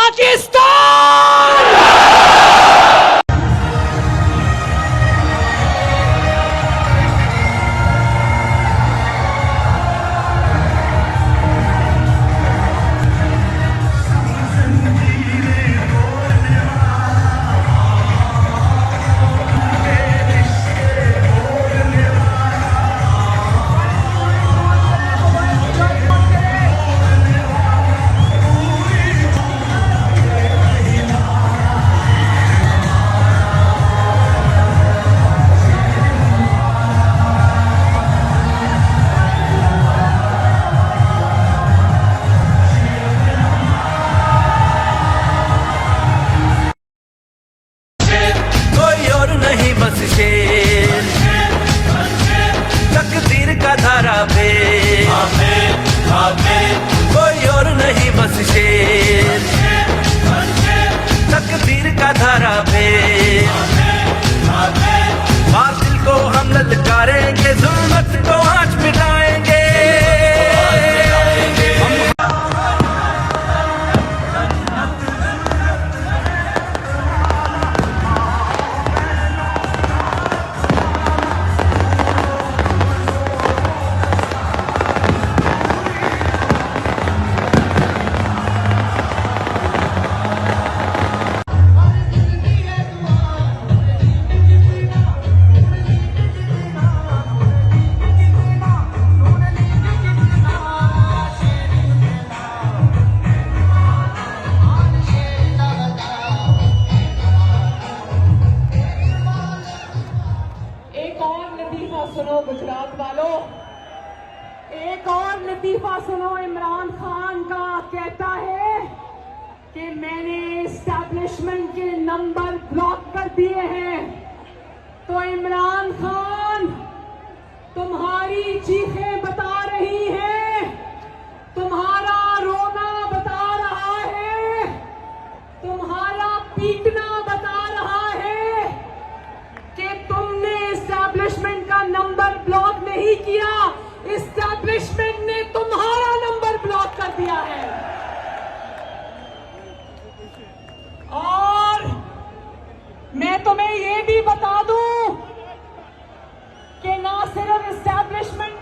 पाकिस्तान। तकदीर का धारा पे कोई और नहीं बस शेर, तकदीर का धारा पे बातिल को हम ललकारेंगे, जुल्मत को आज मिटाएंगे। सुनो गुजरात वालों, एक और लतीफा सुनो। इमरान खान का कहता है कि मैंने एस्टैब्लिशमेंट के नंबर ब्लॉक कर दिए हैं। तो इमरान खान, तुम्हारी चीखें बता रही हैं, तुम्हारा रोना बता रहा है, तुम्हारा पीटना बता रहा है कि तुमने एस्टैब्लिशमेंट का नंबर ब्लॉक नहीं किया, एस्टैब्लिशमेंट ने तुम्हारा नंबर ब्लॉक कर दिया है। और मैं तुम्हें ये भी बता दूं कि ना सिर्फ एस्टैब्लिशमेंट